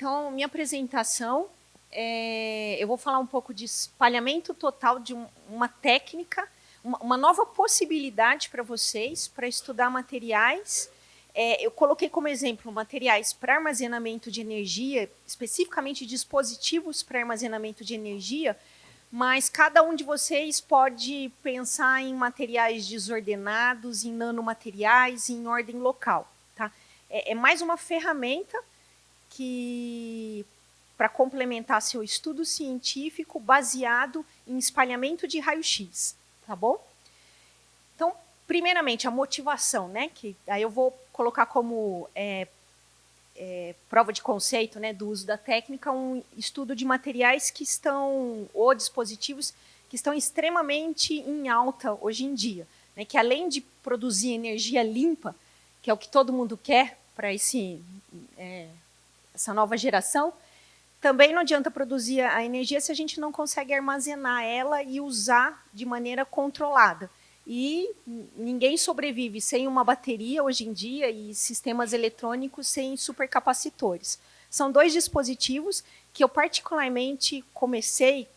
Então, minha apresentação, eu vou falar um pouco de espalhamento total de uma técnica, uma nova possibilidade para vocês, para estudar materiais. Eu coloquei como exemplo materiais para armazenamento de energia, especificamente dispositivos para armazenamento de energia, mas cada um de vocês pode pensar em materiais desordenados, em nanomateriais, em ordem local. Tá? É mais uma ferramenta que para complementar seu estudo científico baseado em espalhamento de raio-x, tá bom? Então, primeiramente, a motivação, né? Que aí eu vou colocar como prova de conceito, né, do uso da técnica, um estudo de materiais que estão, ou dispositivos que estão extremamente em alta hoje em dia, né, que além de produzir energia limpa, que é o que todo mundo quer para essa nova geração, também não adianta produzir a energia se a gente não consegue armazenar ela e usar de maneira controlada. E ninguém sobrevive sem uma bateria hoje em dia e sistemas eletrônicos sem supercapacitores. São dois dispositivos que eu particularmente comecei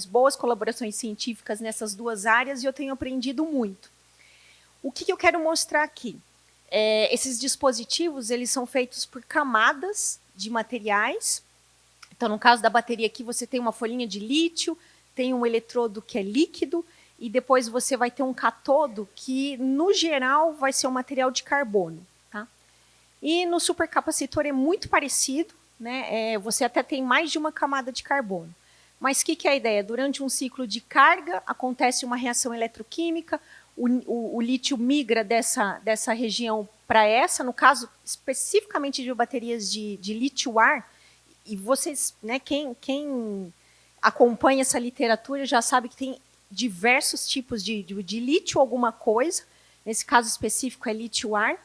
boas colaborações científicas nessas duas áreas e eu tenho aprendido muito. O que eu quero mostrar aqui? Esses dispositivos eles são feitos por camadas de materiais. Então, no caso da bateria aqui, você tem uma folhinha de lítio, tem um eletrodo que é líquido, e depois você vai ter um catodo que, no geral, vai ser um material de carbono. Tá? E no supercapacitor é muito parecido, né? Você até tem mais de uma camada de carbono. Mas o que é a ideia? Durante um ciclo de carga, acontece uma reação eletroquímica, o lítio migra dessa região para essa, no caso, especificamente de baterias de lítio-ar, e vocês, né, quem acompanha essa literatura já sabe que tem diversos tipos de lítio alguma coisa, nesse caso específico é lítio-ar.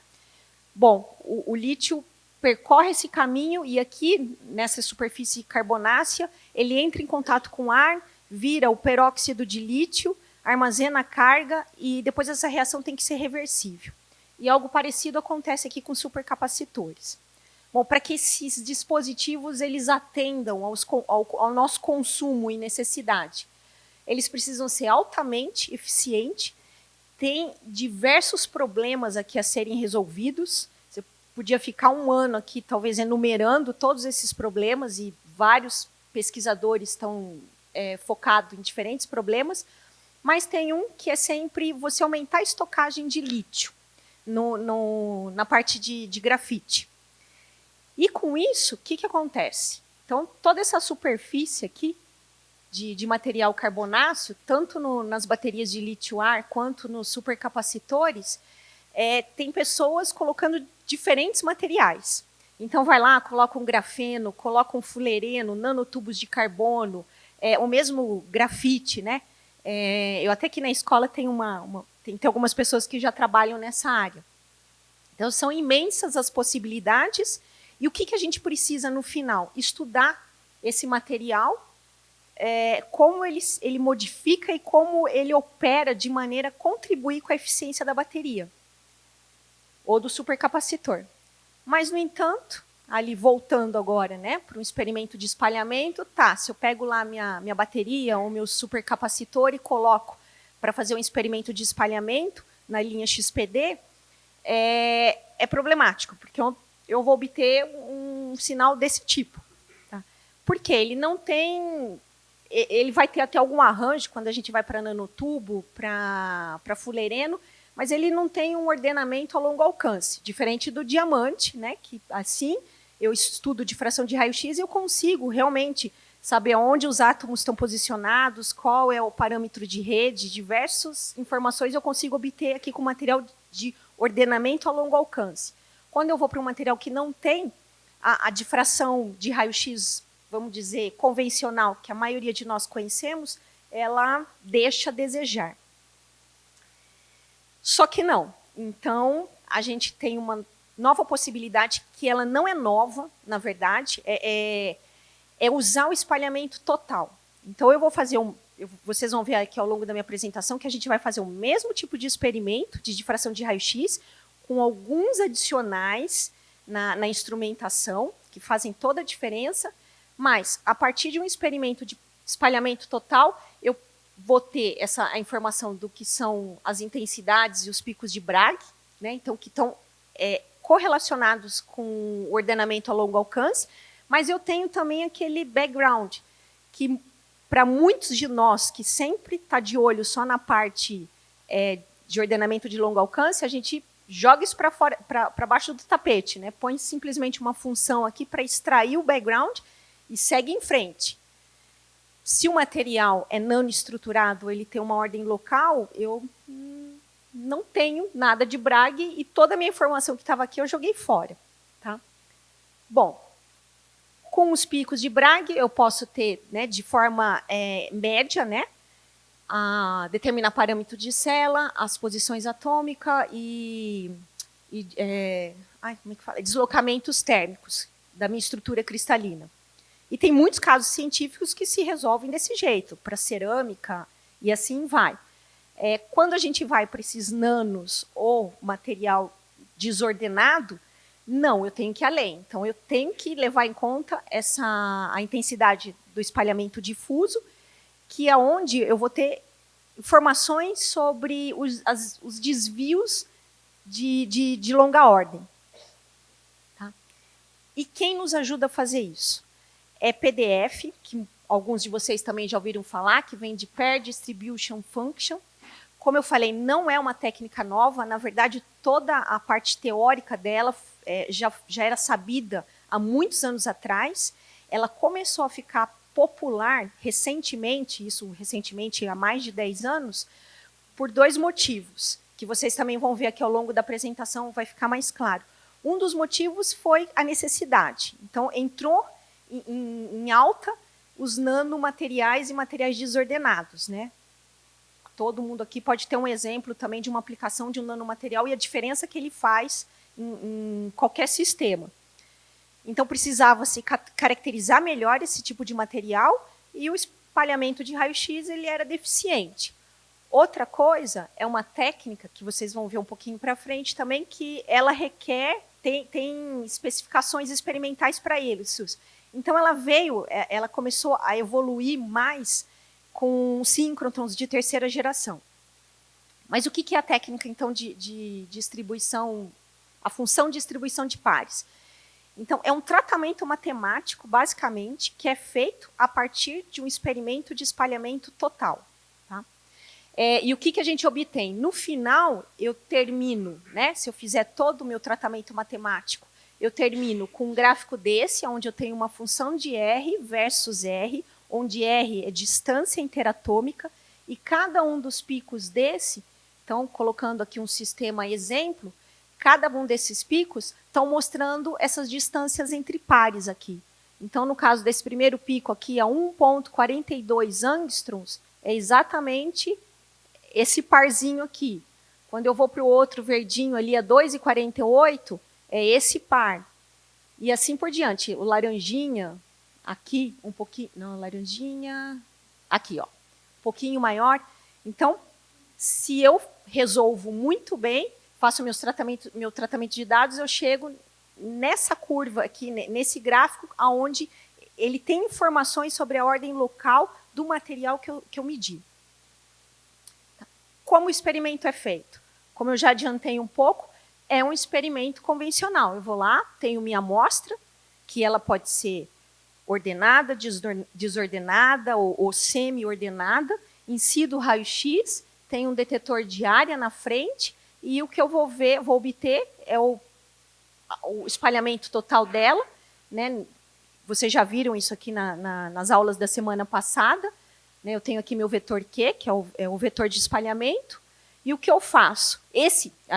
Bom, o lítio percorre esse caminho e aqui, nessa superfície carbonácea, ele entra em contato com ar, vira o peróxido de lítio, armazena a carga e depois essa reação tem que ser reversível. E algo parecido acontece aqui com supercapacitores. Bom, para que esses dispositivos eles atendam ao nosso consumo e necessidade, eles precisam ser altamente eficientes, tem diversos problemas aqui a serem resolvidos. Você podia ficar um ano aqui, talvez, enumerando todos esses problemas, e vários pesquisadores estão focados em diferentes problemas, mas tem um que é sempre você aumentar a estocagem de lítio na parte de grafite. E com isso, o que acontece? Então, toda essa superfície aqui de material carbonáceo, tanto nas baterias de lítio-ar quanto nos supercapacitores, tem pessoas colocando diferentes materiais. Então, vai lá, coloca um grafeno, coloca um fulereno, nanotubos de carbono, o mesmo grafite, né? Eu até aqui na escola tem algumas pessoas que já trabalham nessa área. Então, são imensas as possibilidades. E o que a gente precisa no final? Estudar esse material, como ele modifica e como ele opera de maneira a contribuir com a eficiência da bateria ou do supercapacitor. Mas, no entanto, ali voltando agora, né, para um experimento de espalhamento, se eu pego lá minha bateria ou meu supercapacitor e coloco para fazer um experimento de espalhamento na linha XPD, é problemático, porque eu vou obter um sinal desse tipo. Tá? Porque ele não tem... Ele vai ter até algum arranjo quando a gente vai para nanotubo, para fulereno, mas ele não tem um ordenamento a longo alcance, diferente do diamante, né, que assim eu estudo difração de raio-x e eu consigo realmente saber onde os átomos estão posicionados, qual é o parâmetro de rede, diversas informações eu consigo obter aqui com material de ordenamento a longo alcance. Quando eu vou para um material que não tem a difração de raio-x, vamos dizer, convencional, que a maioria de nós conhecemos, ela deixa a desejar. Só que não. Então, a gente tem uma nova possibilidade, que ela não é nova, na verdade, é usar o espalhamento total. Então, eu vou fazer vocês vão ver aqui ao longo da minha apresentação que a gente vai fazer o mesmo tipo de experimento de difração de raio-x, com alguns adicionais na instrumentação, que fazem toda a diferença, mas a partir de um experimento de espalhamento total, eu vou ter a informação do que são as intensidades e os picos de Bragg, né? Então, que estão correlacionados com o ordenamento a longo alcance, mas eu tenho também aquele background, que para muitos de nós que sempre está de olho só na parte de ordenamento de longo alcance, a gente joga isso para fora, para baixo do tapete, né? Põe simplesmente uma função aqui para extrair o background e segue em frente. Se o material é nanoestruturado, ele tem uma ordem local, eu não tenho nada de Bragg e toda a minha informação que estava aqui eu joguei fora. Tá? Bom, com os picos de Bragg, eu posso ter, né, de forma média, né, determinar parâmetro de célula, as posições atômicas como é que fala? Deslocamentos térmicos da minha estrutura cristalina. E tem muitos casos científicos que se resolvem desse jeito, para cerâmica e assim vai. Quando a gente vai para esses nanos ou material desordenado, não, eu tenho que ir além. Então, eu tenho que levar em conta a intensidade do espalhamento difuso, que é onde eu vou ter informações sobre os desvios de longa ordem. Tá? E quem nos ajuda a fazer isso? É PDF, que alguns de vocês também já ouviram falar, que vem de Pair Distribution Function. Como eu falei, não é uma técnica nova, na verdade, toda a parte teórica dela já era sabida há muitos anos atrás. Ela começou a ficar popular recentemente, isso recentemente há mais de 10 anos, por 2 motivos, que vocês também vão ver aqui ao longo da apresentação, vai ficar mais claro. Um dos motivos foi a necessidade. Então, entrou em alta os nanomateriais e materiais desordenados, né? Todo mundo aqui pode ter um exemplo também de uma aplicação de um nanomaterial e a diferença que ele faz em qualquer sistema. Então, precisava-se caracterizar melhor esse tipo de material e o espalhamento de raio-x ele era deficiente. Outra coisa é uma técnica que vocês vão ver um pouquinho para frente também, que ela requer, tem especificações experimentais para eles. Então, ela começou a evoluir mais com síncrotrons de terceira geração. Mas o que é a técnica, então, de distribuição, a função de distribuição de pares? Então, é um tratamento matemático, basicamente, que é feito a partir de um experimento de espalhamento total. Tá? E o que a gente obtém? No final, eu termino, né, se eu fizer todo o meu tratamento matemático, eu termino com um gráfico desse, onde eu tenho uma função de R versus R, onde R é distância interatômica, e cada um dos picos desse, então, colocando aqui um sistema exemplo, cada um desses picos estão mostrando essas distâncias entre pares aqui. Então, no caso desse primeiro pico aqui, a 1,42 angstroms, é exatamente esse parzinho aqui. Quando eu vou para o outro verdinho ali, a 2,48, é esse par. E assim por diante. O laranjinha, aqui, um pouquinho... Não, laranjinha... Aqui, ó. Um pouquinho maior. Então, se eu resolvo muito bem, faço meu tratamento de dados, eu chego nessa curva aqui, nesse gráfico, onde ele tem informações sobre a ordem local do material que eu medi. Como o experimento é feito? Como eu já adiantei um pouco, é um experimento convencional. Eu vou lá, tenho minha amostra, que ela pode ser ordenada, desordenada ou semi-ordenada, incido o raio-x, tem um detetor de área na frente, e o que eu vou obter é o espalhamento total dela. Né? Vocês já viram isso aqui nas aulas da semana passada. Né? Eu tenho aqui meu vetor Q, que é o vetor de espalhamento. E o que eu faço?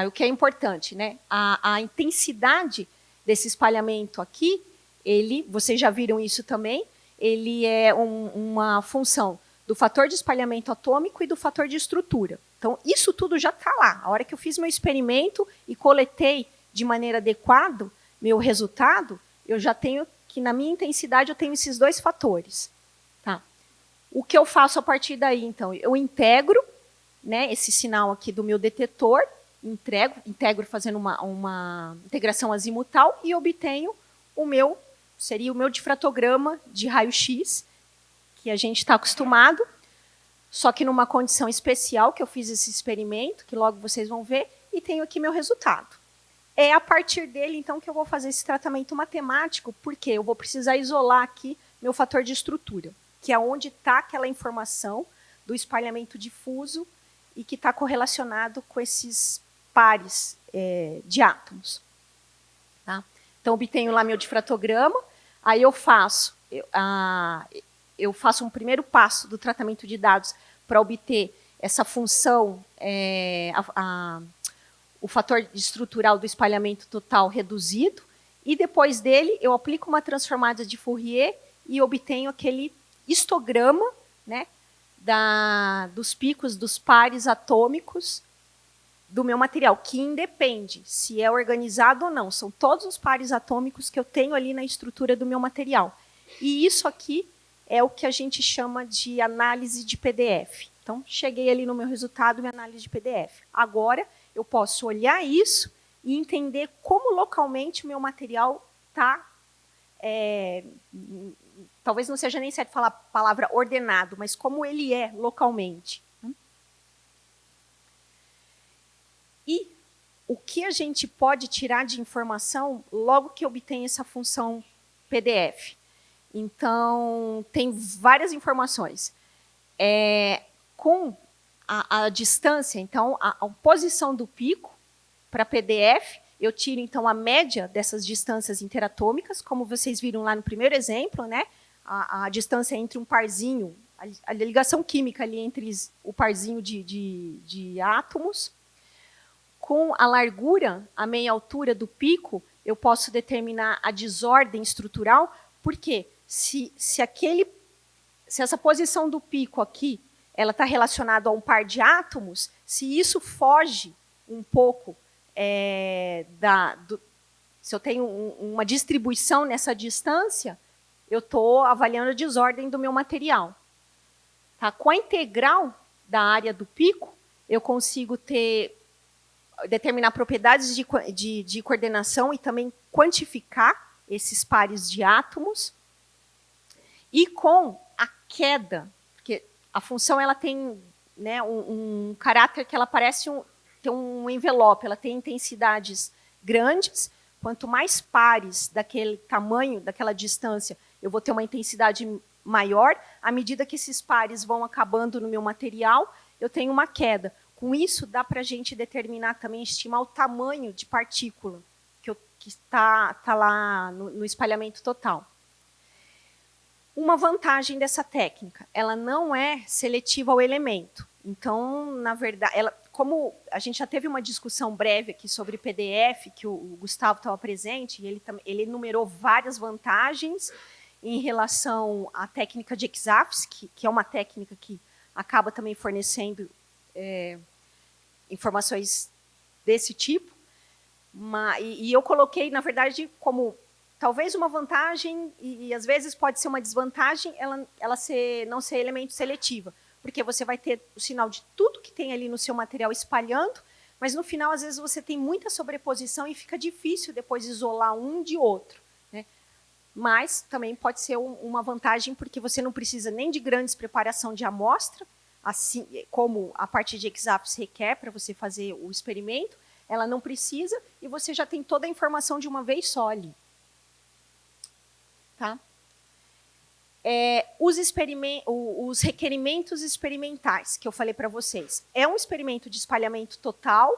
O que é importante, né? A intensidade desse espalhamento aqui, vocês já viram isso também, ele é uma função do fator de espalhamento atômico e do fator de estrutura. Então, isso tudo já está lá. A hora que eu fiz meu experimento e coletei de maneira adequada meu resultado, eu já tenho que, na minha intensidade, eu tenho esses 2 fatores. Tá? O que eu faço a partir daí, então? Eu integro, né, esse sinal aqui do meu detetor, integro fazendo uma integração azimutal e obtenho o meu seria o meu difratograma de raio-x, que a gente está acostumado, só que numa condição especial, que eu fiz esse experimento, que logo vocês vão ver, e tenho aqui meu resultado. É a partir dele, então, que eu vou fazer esse tratamento matemático, porque eu vou precisar isolar aqui meu fator de estrutura, que é onde está aquela informação do espalhamento difuso e que está correlacionado com esses pares de átomos. Tá? Então, obtenho lá meu difratograma, aí eu faço um primeiro passo do tratamento de dados para obter essa função, o fator estrutural do espalhamento total reduzido, e depois dele eu aplico uma transformada de Fourier e obtenho aquele histograma, né, dos picos dos pares atômicos do meu material, que independe se é organizado ou não. São todos os pares atômicos que eu tenho ali na estrutura do meu material. E isso aqui é o que a gente chama de análise de PDF. Então, cheguei ali no meu resultado, minha análise de PDF. Agora, eu posso olhar isso e entender como localmente o meu material está... talvez não seja nem certo falar a palavra ordenado, mas como ele é localmente. E o que a gente pode tirar de informação logo que obtém essa função PDF? Então, tem várias informações. Com a distância, então, a posição do pico para PDF, eu tiro, então, a média dessas distâncias interatômicas, como vocês viram lá no primeiro exemplo, né? A distância entre um parzinho, a ligação química ali entre o parzinho de átomos. Com a largura, a meia altura do pico, eu posso determinar a desordem estrutural, porque se essa posição do pico aqui ela está relacionada a um par de átomos, se isso foge um pouco se eu tenho uma distribuição nessa distância, eu estou avaliando a desordem do meu material. Tá? Com a integral da área do pico, eu consigo determinar propriedades de coordenação e também quantificar esses pares de átomos. E com a queda, porque a função ela tem, né, um caráter que ela parece tem um envelope, ela tem intensidades grandes. Quanto mais pares daquele tamanho, daquela distância, eu vou ter uma intensidade maior. À medida que esses pares vão acabando no meu material, eu tenho uma queda. Com isso, dá para a gente determinar também, estimar o tamanho de partícula que está lá no espalhamento total. Uma vantagem dessa técnica, ela não é seletiva ao elemento. Então, na verdade, como a gente já teve uma discussão breve aqui sobre PDF, que o Gustavo estava presente, e ele enumerou várias vantagens em relação à técnica de Exafs, que é uma técnica que acaba também fornecendo informações desse tipo. E eu coloquei, na verdade, como talvez uma vantagem, e às vezes pode ser uma desvantagem, ela não ser elemento seletiva, porque você vai ter o sinal de tudo que tem ali no seu material espalhando, mas no final, às vezes, você tem muita sobreposição e fica difícil depois isolar um de outro. Né? Mas também pode ser uma vantagem, porque você não precisa nem de grandes preparação de amostra, assim como a parte de Exafs requer para você fazer o experimento, ela não precisa, e você já tem toda a informação de uma vez só ali. Tá? Os requerimentos experimentais que eu falei para vocês. É um experimento de espalhamento total,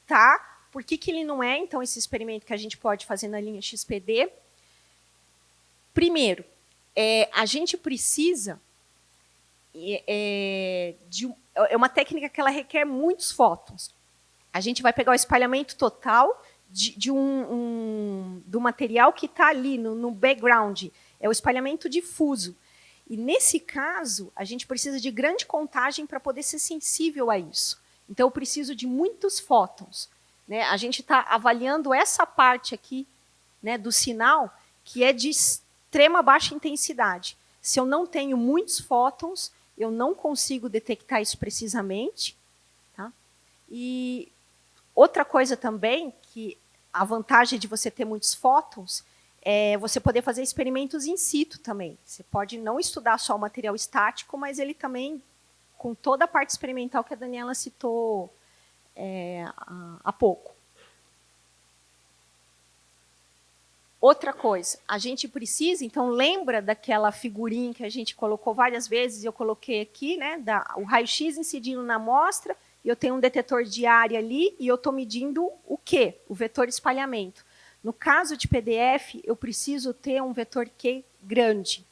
tá? Por que ele não é, então, esse experimento que a gente pode fazer na linha XPD? Primeiro, a gente precisa... é uma técnica que ela requer muitos fótons. A gente vai pegar o espalhamento total do material que está ali no background. É o espalhamento difuso. E, nesse caso, a gente precisa de grande contagem para poder ser sensível a isso. Então, eu preciso de muitos fótons. Né? A gente está avaliando essa parte aqui, né, do sinal, que é de extrema baixa intensidade. Se eu não tenho muitos fótons, eu não consigo detectar isso precisamente. Tá? E outra coisa também, que a vantagem de você ter muitos fótons, você poder fazer experimentos in situ também. Você pode não estudar só o material estático, mas ele também, com toda a parte experimental que a Daniela citou há pouco. Outra coisa, a gente precisa, então, lembra daquela figurinha que a gente colocou várias vezes, eu coloquei aqui, né, o raio-x incidindo na amostra, e eu tenho um detetor de área ali, e eu estou medindo o quê? O vetor espalhamento. No caso de PDF, eu preciso ter um vetor Q grande.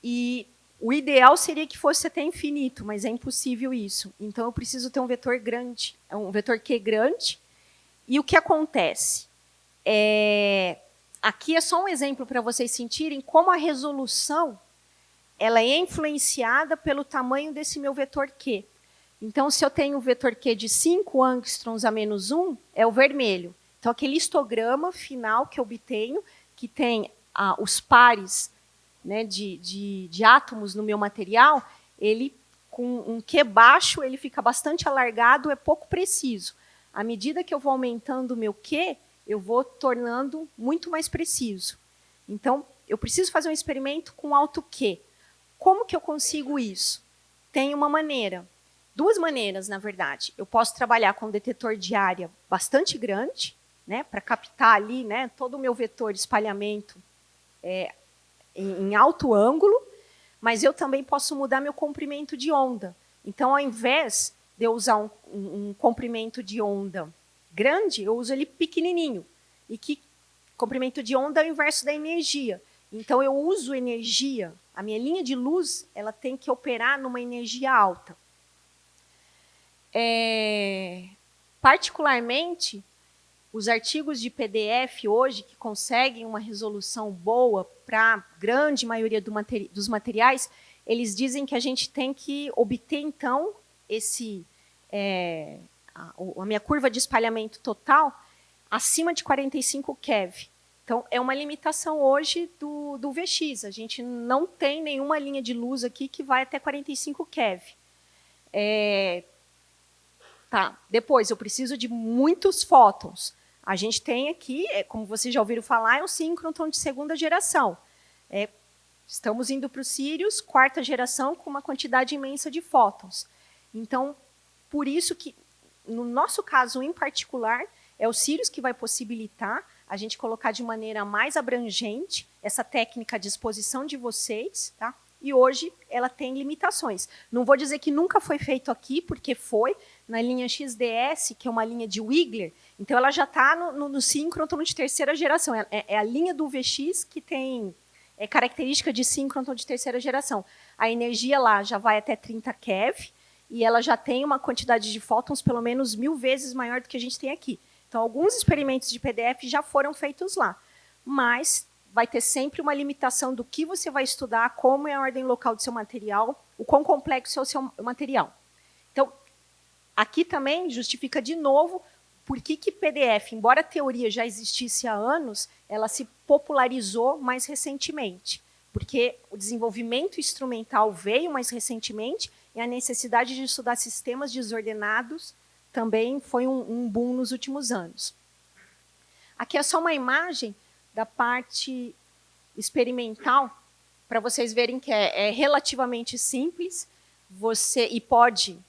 E o ideal seria que fosse até infinito, mas é impossível isso. Então, eu preciso ter um vetor grande, um vetor Q grande. E o que acontece? Aqui é só um exemplo para vocês sentirem como a resolução ela é influenciada pelo tamanho desse meu vetor Q. Então, se eu tenho um vetor Q de 5 angstroms a menos 1, é o vermelho. Então, aquele histograma final que eu obtenho, que tem os pares, né, de átomos no meu material, ele, com um Q baixo, ele fica bastante alargado, é pouco preciso. À medida que eu vou aumentando o meu Q, eu vou tornando muito mais preciso. Então, eu preciso fazer um experimento com alto Q. Como que eu consigo isso? Tem uma maneira. Duas maneiras, na verdade. Eu posso trabalhar com um detetor de área bastante grande, né, para captar ali, né, todo o meu vetor de espalhamento em alto ângulo, mas eu também posso mudar meu comprimento de onda. Então, ao invés de eu usar um comprimento de onda grande, eu uso ele pequenininho. E que comprimento de onda é o inverso da energia. Então, eu uso energia. A minha linha de luz ela tem que operar numa energia alta. Particularmente, os artigos de PDF hoje, que conseguem uma resolução boa para a grande maioria dos materiais, eles dizem que a gente tem que obter, então, a minha curva de espalhamento total acima de 45 keV. Então, é uma limitação hoje do VX. A gente não tem nenhuma linha de luz aqui que vai até 45 keV. Depois, eu preciso de muitos fótons. A gente tem aqui, como vocês já ouviram falar, é um síncrotron de segunda geração. Estamos indo para o Sirius, quarta geração, com uma quantidade imensa de fótons. Então, por isso que, no nosso caso em particular, é o Sirius que vai possibilitar a gente colocar de maneira mais abrangente essa técnica à disposição de vocês, tá? E hoje ela tem limitações. Não vou dizer que nunca foi feito aqui, porque foi na linha XDS, que é uma linha de Wigler, então ela já está no síncrotron de terceira geração. É a linha do VX que tem característica de síncrotron de terceira geração. A energia lá já vai até 30 keV, e ela já tem uma quantidade de fótons pelo menos 1000 vezes maior do que a gente tem aqui. Então, alguns experimentos de PDF já foram feitos lá, mas vai ter sempre uma limitação do que você vai estudar, como é a ordem local do seu material, o quão complexo é o seu material. Então, aqui também justifica de novo por que PDF, embora a teoria já existisse há anos, ela se popularizou mais recentemente, porque o desenvolvimento instrumental veio mais recentemente e a necessidade de estudar sistemas desordenados também foi um boom nos últimos anos. Aqui é só uma imagem da parte experimental, para vocês verem que é relativamente simples, e pode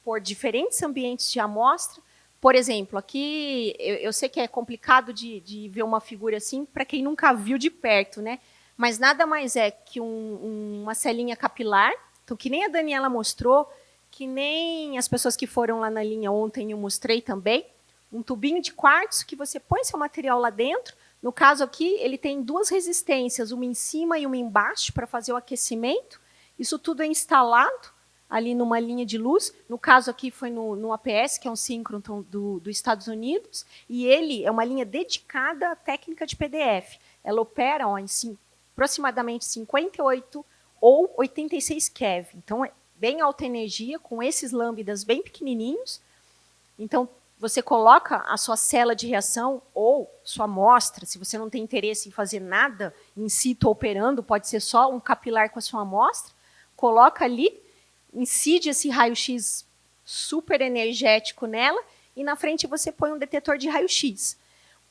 por diferentes ambientes de amostra. Por exemplo, aqui eu sei que é complicado de ver uma figura assim para quem nunca viu de perto, né? Mas nada mais é que uma celinha capilar, então, que nem a Daniela mostrou, que nem as pessoas que foram lá na linha ontem eu mostrei também, um tubinho de quartzo que você põe seu material lá dentro. No caso aqui, ele tem duas resistências, uma em cima e uma embaixo, para fazer o aquecimento. Isso tudo é instalado ali numa linha de luz. No caso aqui foi no APS, que é um síncrotron dos Estados Unidos, e ele é uma linha dedicada à técnica de PDF. Ela opera em aproximadamente 58 ou 86 keV. Então, é bem alta energia, com esses lambdas bem pequenininhos. Então, você coloca a sua cela de reação ou sua amostra, se você não tem interesse em fazer nada in situ operando, pode ser só um capilar com a sua amostra, coloca ali, incide esse raio-x super energético nela e na frente você põe um detetor de raio-x.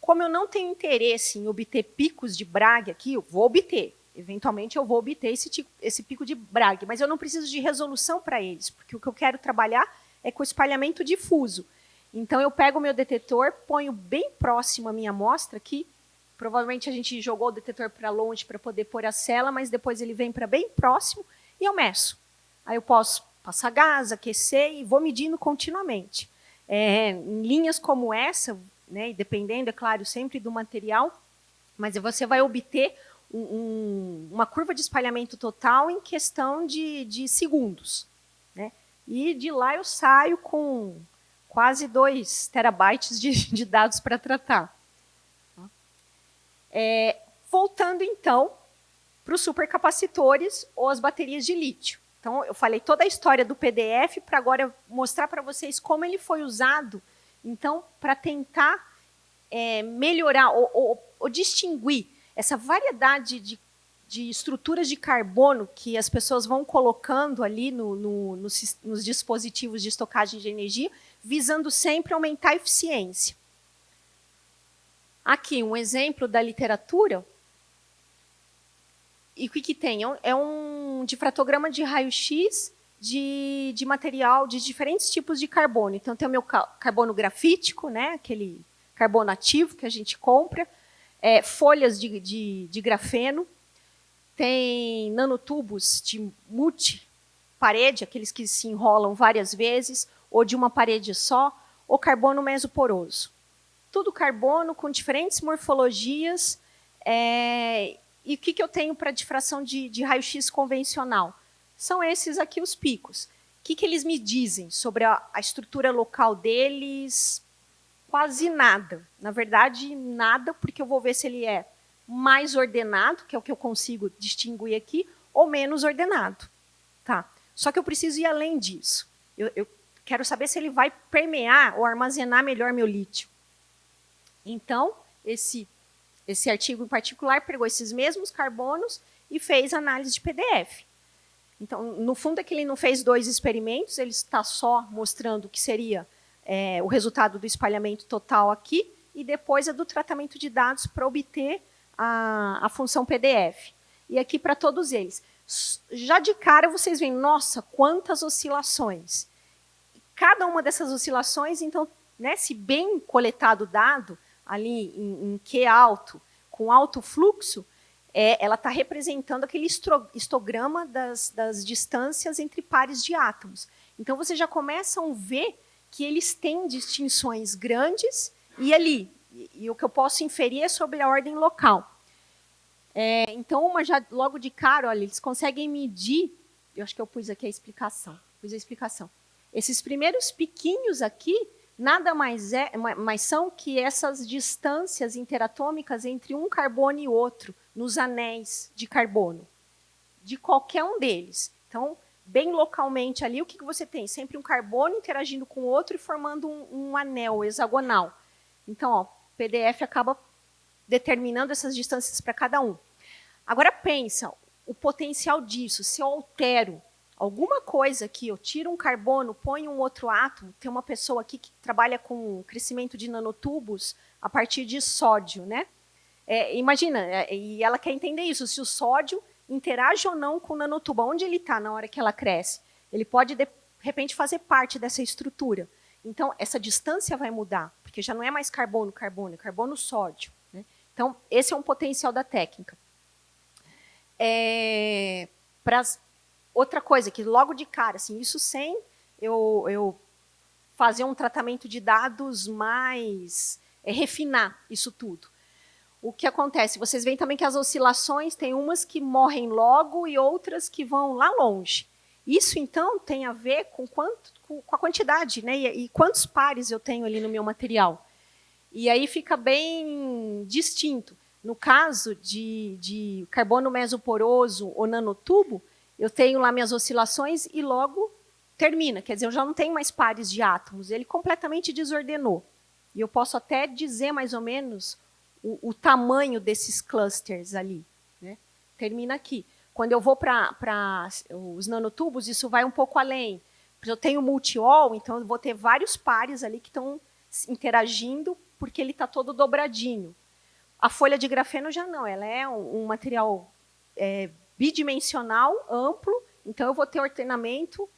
Como eu não tenho interesse em obter picos de Bragg aqui, eu vou obter. Eventualmente, eu vou obter esse pico de Bragg, mas eu não preciso de resolução para eles, porque o que eu quero trabalhar é com espalhamento difuso. Então, eu pego o meu detetor, ponho bem próximo à minha amostra aqui. Provavelmente, a gente jogou o detetor para longe para poder pôr a cela, mas depois ele vem para bem próximo e eu meço. Aí eu posso passar gás, aquecer e vou medindo continuamente. Em linhas como essa, né, dependendo, é claro, sempre do material, mas você vai obter uma curva de espalhamento total em questão de segundos. Né? E de lá eu saio com quase 2 terabytes de dados para tratar. Voltando, então, para os supercapacitores ou as baterias de lítio. Então, eu falei toda a história do PDF para agora mostrar para vocês como ele foi usado, então, para tentar melhorar ou distinguir essa variedade de estruturas de carbono que as pessoas vão colocando ali nos dispositivos de estocagem de energia, visando sempre aumentar a eficiência. Aqui, um exemplo da literatura. E o que tem? É um difratograma de raio-x de material de diferentes tipos de carbono. Então, tem o meu carbono grafítico, né, aquele carbono ativo que a gente compra, folhas de grafeno, tem nanotubos de multiparede, aqueles que se enrolam várias vezes, ou de uma parede só, ou carbono mesoporoso. Tudo carbono com diferentes morfologias. E o que eu tenho para difração de raio-x convencional? São esses aqui os picos. O que eles me dizem sobre a estrutura local deles? Quase nada. Na verdade, nada, porque eu vou ver se ele é mais ordenado, que é o que eu consigo distinguir aqui, ou menos ordenado. Tá. Só que eu preciso ir além disso. Eu quero saber se ele vai permear ou armazenar melhor meu lítio. Então, esse artigo em particular pegou esses mesmos carbonos e fez análise de PDF. Então, no fundo, é que ele não fez 2 experimentos, ele está só mostrando o que seria o resultado do espalhamento total aqui, e depois do tratamento de dados para obter a função PDF. E aqui para todos eles. Já de cara vocês veem, nossa, quantas oscilações. Cada uma dessas oscilações, então, né, se bem coletado o dado, ali em Q alto, com alto fluxo, ela está representando aquele histograma das distâncias entre pares de átomos. Então, vocês já começam a ver que eles têm distinções grandes e ali. E o que eu posso inferir é sobre a ordem local. Então, já logo de cara, olha, eles conseguem medir, eu acho que eu pus aqui a explicação. Esses primeiros piquinhos aqui, nada mais são que essas distâncias interatômicas entre um carbono e outro, nos anéis de carbono, de qualquer um deles. Então, bem localmente ali, o que você tem? Sempre um carbono interagindo com o outro e formando um anel hexagonal. Então, ó, o PDF acaba determinando essas distâncias para cada um. Agora, pensa, o potencial disso, se eu altero alguma coisa aqui, eu tiro um carbono, ponho um outro átomo, tem uma pessoa aqui que trabalha com crescimento de nanotubos a partir de sódio, né? Imagina, e ela quer entender isso, se o sódio interage ou não com o nanotubo, onde ele está na hora que ela cresce. Ele pode, de repente, fazer parte dessa estrutura. Então, essa distância vai mudar, porque já não é mais carbono-carbono, é carbono-sódio. Né? Então, esse é um potencial da técnica. Outra coisa, que logo de cara, assim, isso sem eu fazer um tratamento de dados mais, refinar isso tudo. O que acontece? Vocês veem também que as oscilações, tem umas que morrem logo e outras que vão lá longe. Isso, então, tem a ver com a quantidade, né? E quantos pares eu tenho ali no meu material. E aí fica bem distinto. No caso de carbono mesoporoso ou nanotubo, eu tenho lá minhas oscilações e logo termina. Quer dizer, eu já não tenho mais pares de átomos. Ele completamente desordenou. E eu posso até dizer mais ou menos o tamanho desses clusters ali. Né? Termina aqui. Quando eu vou para os nanotubos, isso vai um pouco além. Eu tenho multi-all, então eu vou ter vários pares ali que estão interagindo, porque ele está todo dobradinho. A folha de grafeno já não, ela é um material bidimensional, amplo, então eu vou ter ordenamento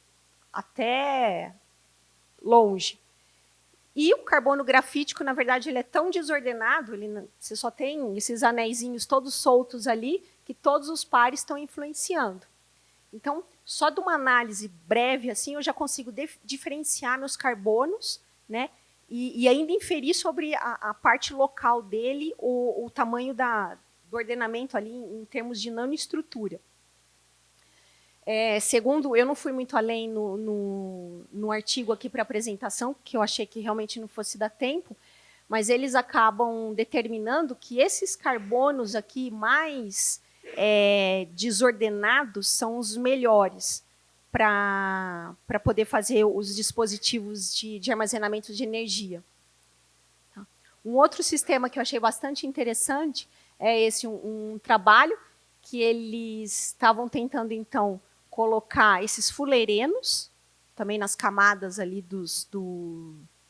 até longe. E o carbono grafítico, na verdade, ele é tão desordenado, você só tem esses anéisinhos todos soltos ali, que todos os pares estão influenciando. Então, só de uma análise breve, assim, eu já consigo diferenciar meus carbonos, né? E ainda inferir sobre a parte local dele, o tamanho do ordenamento ali em termos de nanoestrutura. Segundo, eu não fui muito além no artigo aqui para apresentação, que eu achei que realmente não fosse dar tempo, mas eles acabam determinando que esses carbonos aqui mais desordenados são os melhores para poder fazer os dispositivos de armazenamento de energia. Tá? Um outro sistema que eu achei bastante interessante é esse, um trabalho que eles estavam tentando, então, colocar esses fuleirenos, também nas camadas ali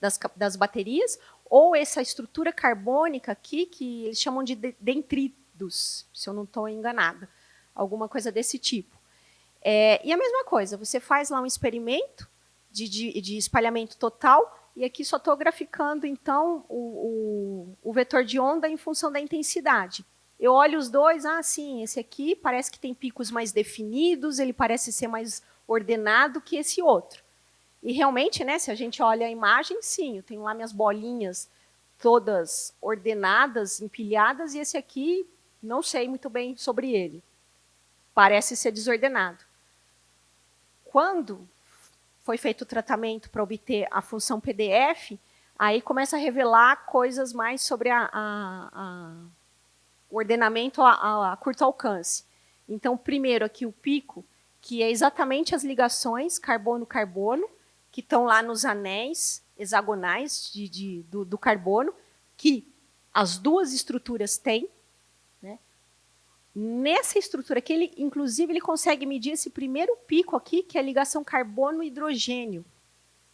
das baterias, ou essa estrutura carbônica aqui, que eles chamam de dendritos, se eu não estou enganada, alguma coisa desse tipo. E a mesma coisa, você faz lá um experimento de espalhamento total, e aqui só estou graficando, então, o vetor de onda em função da intensidade. Eu olho os dois, sim, esse aqui parece que tem picos mais definidos, ele parece ser mais ordenado que esse outro. E realmente, né, se a gente olha a imagem, sim, eu tenho lá minhas bolinhas todas ordenadas, empilhadas, e esse aqui, não sei muito bem sobre ele. Parece ser desordenado. Quando foi feito o tratamento para obter a função PDF, aí começa a revelar coisas mais sobre o ordenamento a curto alcance. Então, primeiro aqui o pico, que é exatamente as ligações carbono-carbono, que estão lá nos anéis hexagonais do carbono, que as duas estruturas têm. Né? Nessa estrutura aqui, inclusive, ele consegue medir esse primeiro pico aqui, que é a ligação carbono-hidrogênio.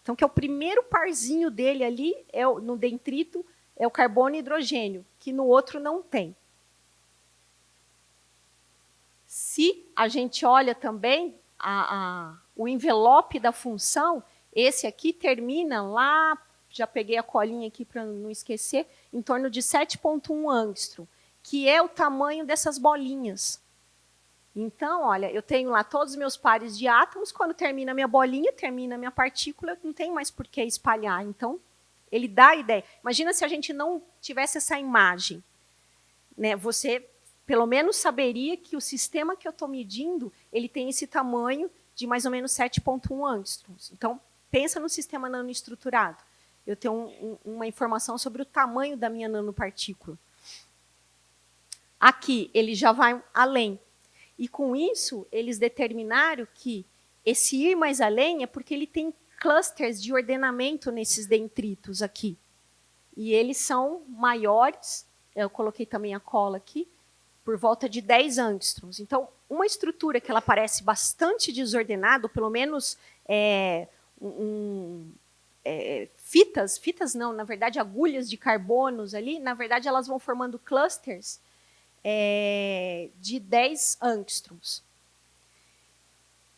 Então, que é o primeiro parzinho dele ali, no dendrito, é o carbono e hidrogênio, que no outro não tem. Se a gente olha também o envelope da função, esse aqui termina lá, já peguei a colinha aqui para não esquecer, em torno de 7,1 angstrom, que é o tamanho dessas bolinhas. Então, olha, eu tenho lá todos os meus pares de átomos, quando termina a minha bolinha, termina a minha partícula, não tem mais por que espalhar. Então, ele dá a ideia. Imagina se a gente não tivesse essa imagem. Né? Você, pelo menos, saberia que o sistema que eu estou medindo, ele tem esse tamanho de mais ou menos 7,1 angstroms. Então, pensa no sistema nanoestruturado. Eu tenho uma informação sobre o tamanho da minha nanopartícula. Aqui, ele já vai além. E, com isso, eles determinaram que esse ir mais além é porque ele tem clusters de ordenamento nesses dendritos aqui. E eles são maiores, eu coloquei também a cola aqui, por volta de 10 angstroms. Então, uma estrutura que ela parece bastante desordenada, ou pelo menos fitas não, na verdade, agulhas de carbonos ali, na verdade, elas vão formando clusters de 10 angstroms.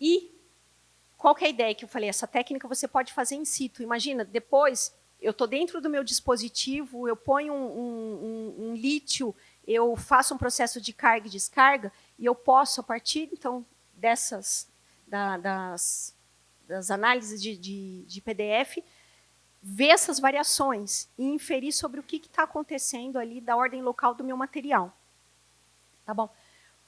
E qual que é a ideia que eu falei? Essa técnica você pode fazer in situ. Imagina, depois, eu estou dentro do meu dispositivo, eu ponho um lítio, eu faço um processo de carga e descarga, e eu posso, a partir, então, das análises de PDF, ver essas variações e inferir sobre o que está acontecendo ali da ordem local do meu material. Tá bom?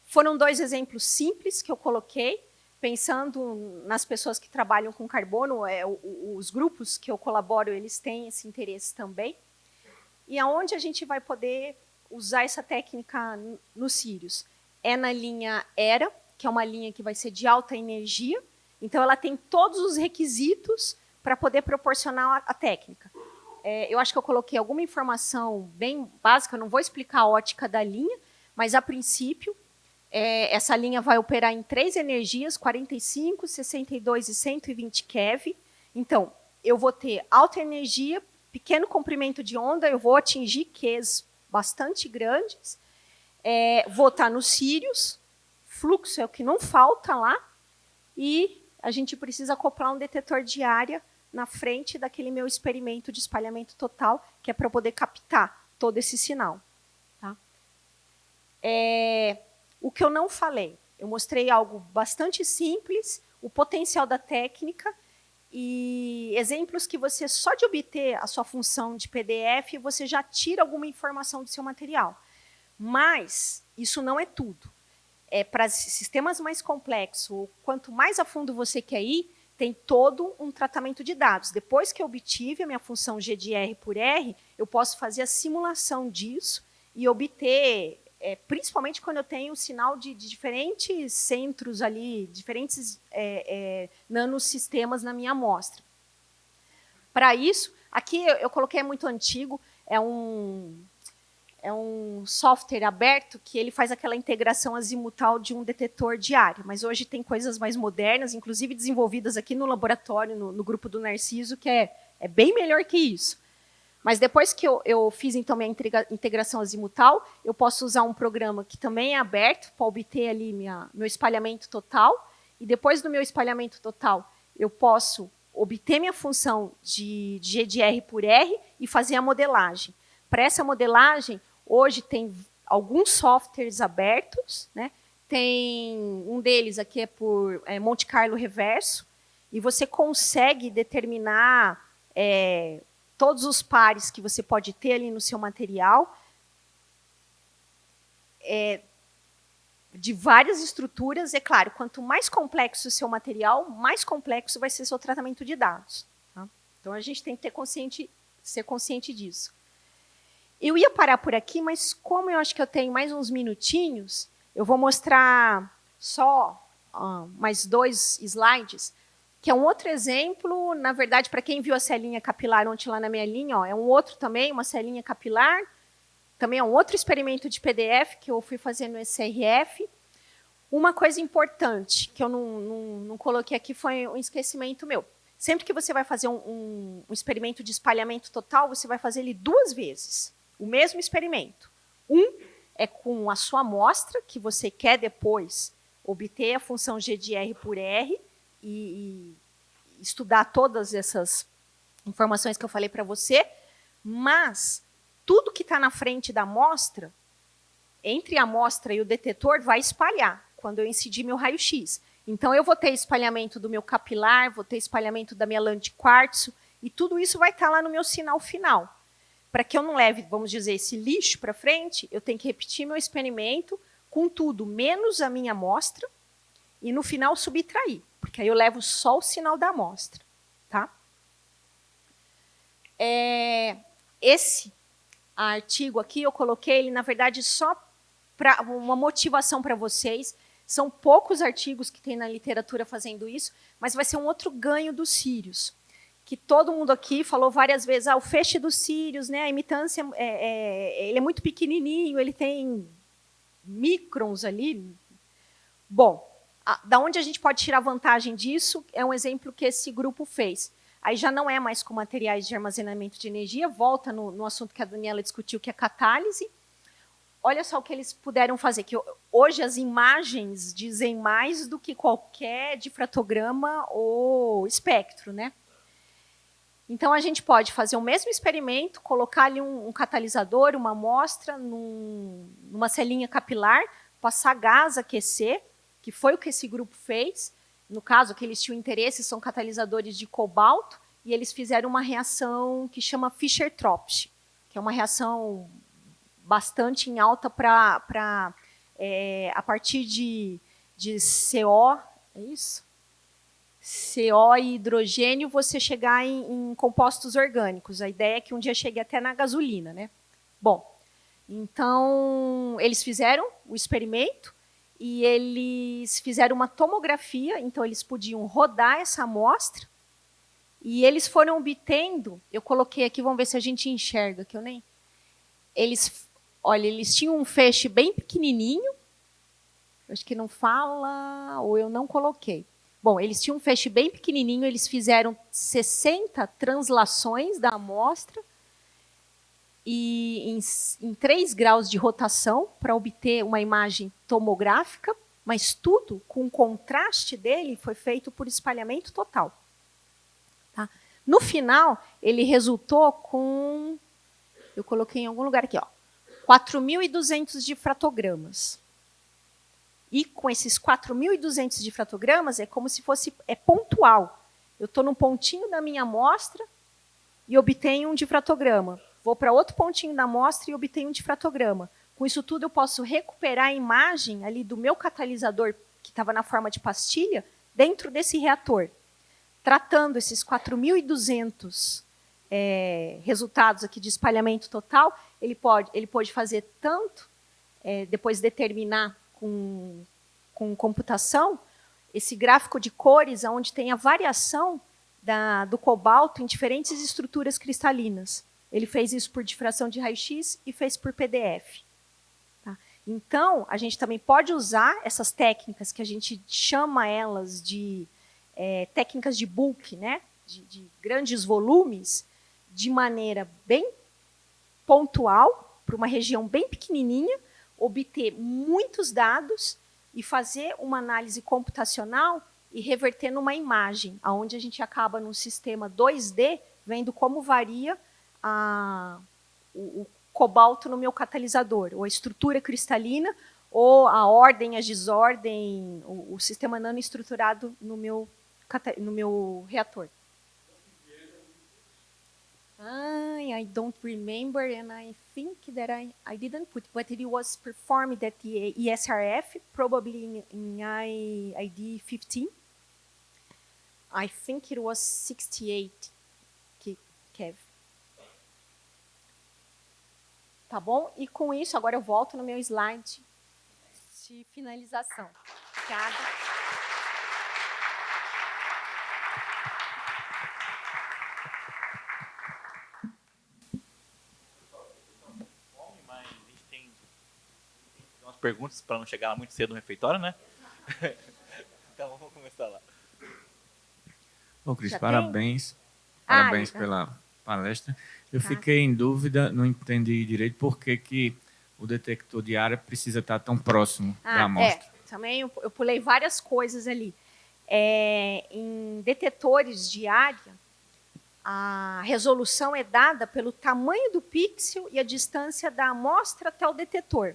Foram 2 exemplos simples que eu coloquei, pensando nas pessoas que trabalham com carbono, os grupos que eu colaboro, eles têm esse interesse também. E aonde a gente vai poder usar essa técnica no Sirius? É na linha ERA, que é uma linha que vai ser de alta energia. Então, ela tem todos os requisitos para poder proporcionar a técnica. Eu acho que eu coloquei alguma informação bem básica, não vou explicar a ótica da linha, mas, a princípio, essa linha vai operar em 3 energias, 45, 62 e 120 keV. Então, eu vou ter alta energia, pequeno comprimento de onda, eu vou atingir Qs bastante grandes, vou estar nos círios, fluxo é o que não falta lá, e a gente precisa acoplar um detetor de área na frente daquele meu experimento de espalhamento total, que é para poder captar todo esse sinal. Tá? O que eu não falei, eu mostrei algo bastante simples, o potencial da técnica, e exemplos que você, só de obter a sua função de PDF, você já tira alguma informação do seu material. Mas isso não é tudo. Para sistemas mais complexos, quanto mais a fundo você quer ir, tem todo um tratamento de dados. Depois que eu obtive a minha função G de R por R, eu posso fazer a simulação disso e obter, principalmente quando eu tenho o sinal de diferentes centros ali, diferentes nanosistemas na minha amostra. Para isso, aqui eu coloquei muito antigo, é um software aberto que ele faz aquela integração azimutal de um detetor de área, mas hoje tem coisas mais modernas, inclusive desenvolvidas aqui no laboratório, no grupo do Narciso, que é bem melhor que isso. Mas depois que eu fiz então minha integração azimutal, eu posso usar um programa que também é aberto para obter ali meu espalhamento total, e depois do meu espalhamento total, eu posso obter minha função de G de R por R e fazer a modelagem. Para essa modelagem, hoje tem alguns softwares abertos, né? Tem um deles aqui por Monte Carlo Reverso, e você consegue determinar todos os pares que você pode ter ali no seu material, de várias estruturas. É claro, quanto mais complexo o seu material, mais complexo vai ser o seu tratamento de dados. Tá? Então, a gente tem que ser consciente disso. Eu ia parar por aqui, mas como eu acho que eu tenho mais uns minutinhos, eu vou mostrar só mais 2 slides, que é um outro exemplo, na verdade, para quem viu a celinha capilar ontem lá na minha linha, é um outro também, uma celinha capilar, também é um outro experimento de PDF que eu fui fazer no SRF. Uma coisa importante que eu não coloquei aqui foi um esquecimento meu. Sempre que você vai fazer um experimento de espalhamento total, você vai fazer ele 2 vezes. O mesmo experimento. Um é com a sua amostra, que você quer depois obter a função G de R por R e estudar todas essas informações que eu falei para você, mas tudo que está na frente da amostra, entre a amostra e o detetor, vai espalhar quando eu incidir meu raio-x. Então, eu vou ter espalhamento do meu capilar, vou ter espalhamento da minha lã de quartzo, e tudo isso vai estar lá no meu sinal final. Para que eu não leve, vamos dizer, esse lixo para frente, eu tenho que repetir meu experimento com tudo, menos a minha amostra, e no final subtrair, porque aí eu levo só o sinal da amostra. Tá? Esse artigo aqui, eu coloquei ele, na verdade, só para uma motivação para vocês. São poucos artigos que tem na literatura fazendo isso, mas vai ser um outro ganho dos círios. Que todo mundo aqui falou várias vezes, o feixe dos círios, né, a imitância, ele é muito pequenininho, ele tem microns ali. Bom, da onde a gente pode tirar vantagem disso é um exemplo que esse grupo fez. Aí já não é mais com materiais de armazenamento de energia, volta no assunto que a Daniela discutiu, que é catálise. Olha só o que eles puderam fazer, que hoje as imagens dizem mais do que qualquer difratograma ou espectro, né? Então, a gente pode fazer o mesmo experimento, colocar ali um catalisador, uma amostra, numa celinha capilar, passar gás, aquecer, que foi o que esse grupo fez. No caso, que eles tinham interesse, são catalisadores de cobalto, e eles fizeram uma reação que chama Fischer-Tropsch, que é uma reação bastante em alta para a partir de CO, é isso? CO e hidrogênio, você chegar em compostos orgânicos. A ideia é que um dia chegue até na gasolina, né? Bom, então, eles fizeram o experimento e eles fizeram uma tomografia, então eles podiam rodar essa amostra e eles foram obtendo, eu coloquei aqui, vamos ver se a gente enxerga, que eu nem... Olha, eles tinham um feixe bem pequenininho, acho que não fala, ou eu não coloquei. Bom, eles tinham um feixe bem pequenininho, eles fizeram 60 translações da amostra e em 3 graus de rotação para obter uma imagem tomográfica, mas tudo com o contraste dele foi feito por espalhamento total. Tá? No final, ele resultou com, eu coloquei em algum lugar aqui, 4.200 difratogramas. E com esses 4.200 difratogramas, é como se fosse pontual. Eu estou num pontinho da minha amostra e obtenho um difratograma. Vou para outro pontinho da amostra e obtenho um difratograma. Com isso tudo, eu posso recuperar a imagem ali do meu catalisador, que estava na forma de pastilha, dentro desse reator. Tratando esses 4.200 resultados aqui de espalhamento total, ele pode fazer tanto, depois determinar com computação, esse gráfico de cores, onde tem a variação do cobalto em diferentes estruturas cristalinas. Ele fez isso por difração de raio-x e fez por PDF. Tá? Então, a gente também pode usar essas técnicas, que a gente chama elas de técnicas de bulk, né? de grandes volumes, de maneira bem pontual, para uma região bem pequenininha, obter muitos dados e fazer uma análise computacional e reverter numa imagem, onde a gente acaba num sistema 2D, vendo como varia o cobalto no meu catalisador, ou a estrutura cristalina, ou a ordem, a desordem, o sistema nanoestruturado no meu reator. I don't remember, and I think that I didn't put, but it was performed at the ESRF, probably in ID 15. I think it was 68, Kev. Tá bom? E com isso, agora eu volto no meu slide de finalização. Obrigada. Perguntas para não chegar lá muito cedo no refeitório, né? Então vamos começar lá. Bom, Cris, parabéns. Parabéns pela palestra. Eu fiquei em dúvida, não entendi direito por que o detector de área precisa estar tão próximo da amostra. Também eu pulei várias coisas ali. Em detetores de área, a resolução é dada pelo tamanho do pixel e a distância da amostra até o detetor.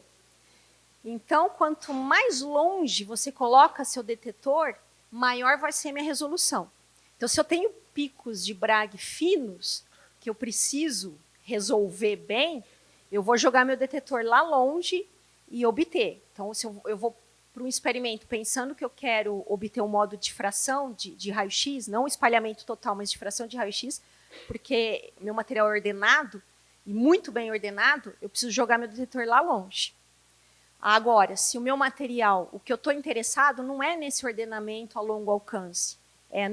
Então, quanto mais longe você coloca seu detetor, maior vai ser a minha resolução. Então, se eu tenho picos de Bragg finos, que eu preciso resolver bem, eu vou jogar meu detetor lá longe e obter. Então, se eu vou para um experimento pensando que eu quero obter um modo de difração de raio-x, não espalhamento total, mas difração de raio-x, porque meu material é ordenado, e muito bem ordenado, eu preciso jogar meu detetor lá longe. Agora, se o meu material, o que eu estou interessado não é nesse ordenamento a longo alcance, é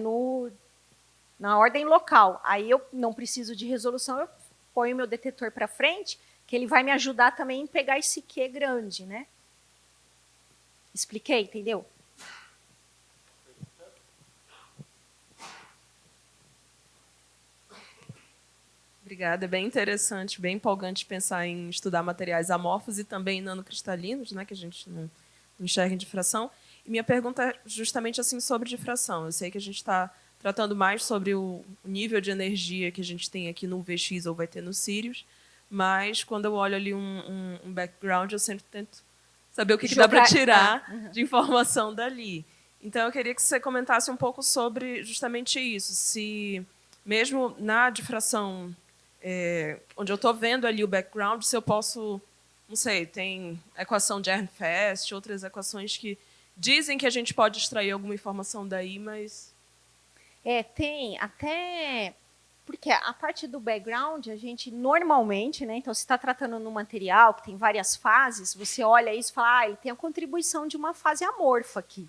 na ordem local. Aí eu não preciso de resolução, eu ponho o meu detetor para frente, que ele vai me ajudar também em pegar esse Q grande, né? Expliquei, entendeu? Obrigada, é bem interessante, bem empolgante pensar em estudar materiais amorfos e também nanocristalinos, né, que a gente não enxerga em difração. E minha pergunta é justamente assim sobre difração. Eu sei que a gente está tratando mais sobre o nível de energia que a gente tem aqui no UVX ou vai ter no Sirius, mas quando eu olho ali um background, eu sempre tento saber o que dá para tirar de informação dali. Então, eu queria que você comentasse um pouco sobre justamente isso, se mesmo na difração onde eu estou vendo ali o background, se eu posso, não sei, tem a equação de Ehrenfest, outras equações que dizem que a gente pode extrair alguma informação daí, mas... Tem, até... Porque a parte do background, a gente normalmente, né, então, se está tratando num material que tem várias fases, você olha isso e fala, ele tem a contribuição de uma fase amorfa aqui.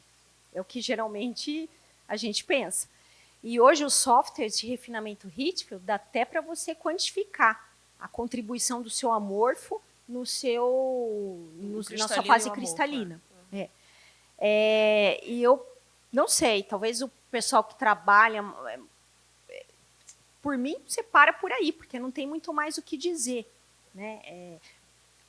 É o que geralmente a gente pensa. E hoje os softwares de refinamento Rictveld dá até para você quantificar a contribuição do seu amorfo na sua fase cristalina. E eu Não sei, talvez o pessoal que trabalha... Por mim, você para por aí, porque não tem muito mais o que dizer, né?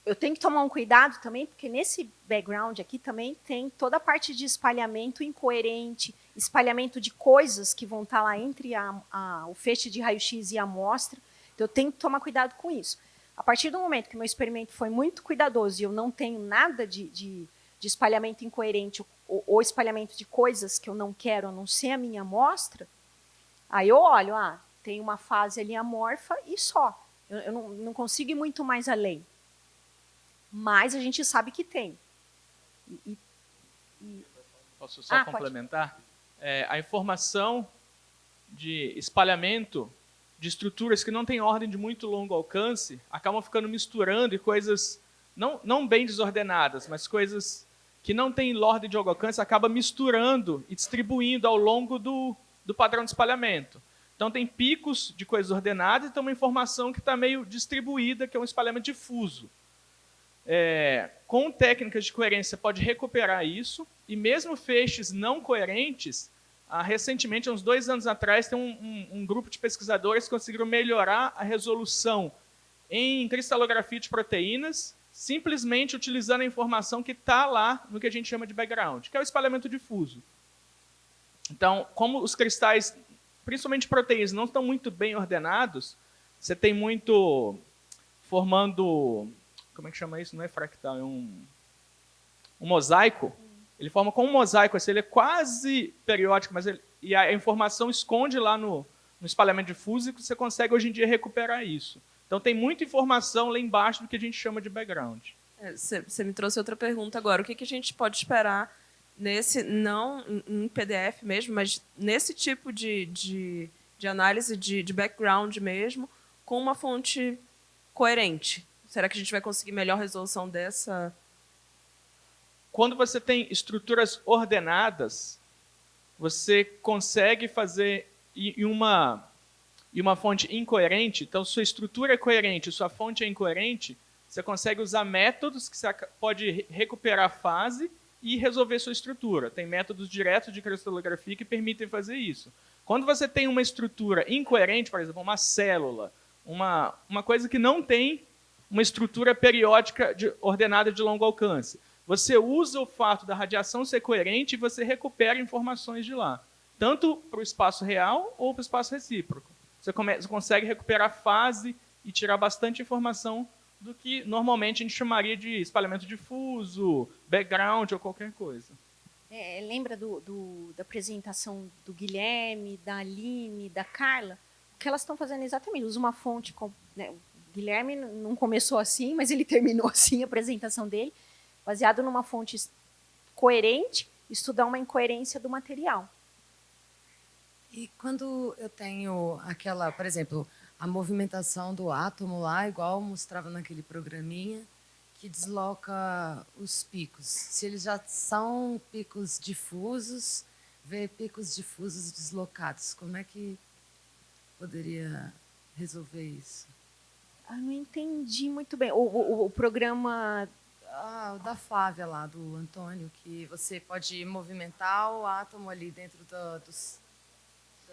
Eu tenho que tomar um cuidado também, porque nesse background aqui também tem toda a parte de espalhamento incoerente, espalhamento de coisas que vão estar lá entre o feixe de raio-x e a amostra. Então, eu tenho que tomar cuidado com isso. A partir do momento que o meu experimento foi muito cuidadoso e eu não tenho nada de espalhamento incoerente ou espalhamento de coisas que eu não quero, a não ser a minha amostra, aí eu olho, tem uma fase ali amorfa e só. Eu não consigo ir muito mais além. Mas a gente sabe que tem. Posso só complementar? A informação de espalhamento de estruturas que não têm ordem de muito longo alcance acabam ficando misturando e coisas não bem desordenadas, mas coisas que não têm ordem de longo alcance acaba misturando e distribuindo ao longo do padrão de espalhamento. Então, tem picos de coisas ordenadas e tem uma informação que está meio distribuída, que é um espalhamento difuso. Com técnicas de coerência, pode recuperar isso, e mesmo feixes não coerentes, recentemente, há uns 2 anos atrás, tem um grupo de pesquisadores que conseguiram melhorar a resolução em cristalografia de proteínas, simplesmente utilizando a informação que está lá no que a gente chama de background, que é o espalhamento difuso. Então, como os cristais, principalmente proteínas, não estão muito bem ordenados, você tem muito formando... Como é que chama isso? Não é fractal, é um mosaico. Ele forma como um mosaico, assim, ele é quase periódico, mas e a informação esconde lá no espalhamento difuso e você consegue, hoje em dia, recuperar isso. Então, tem muita informação lá embaixo do que a gente chama de background. Você me trouxe outra pergunta agora. O que a gente pode esperar nesse, não em PDF mesmo, mas nesse tipo de análise de background mesmo, com uma fonte coerente? Será que a gente vai conseguir melhor resolução dessa? Quando você tem estruturas ordenadas, você consegue fazer e uma fonte incoerente. Então, sua estrutura é coerente, sua fonte é incoerente, você consegue usar métodos que você pode recuperar a fase e resolver sua estrutura. Tem métodos diretos de cristalografia que permitem fazer isso. Quando você tem uma estrutura incoerente, por exemplo, uma célula, uma coisa que não tem uma estrutura periódica ordenada de longo alcance. Você usa o fato da radiação ser coerente e você recupera informações de lá, tanto para o espaço real ou para o espaço recíproco. Você consegue recuperar fase e tirar bastante informação do que normalmente a gente chamaria de espalhamento difuso, background ou qualquer coisa. Lembra da apresentação do Guilherme, da Aline, da Carla? O que elas estão fazendo exatamente? Usa uma fonte... Né, Guilherme não começou assim, mas ele terminou assim a apresentação dele, baseado numa fonte coerente, estudar uma incoerência do material. E quando eu tenho aquela, por exemplo, a movimentação do átomo lá, igual mostrava naquele programinha, que desloca os picos. Se eles já são picos difusos, ver picos difusos deslocados, como é que poderia resolver isso? Não entendi muito bem. O programa... O da Flávia lá, do Antônio, que você pode movimentar o átomo ali dentro da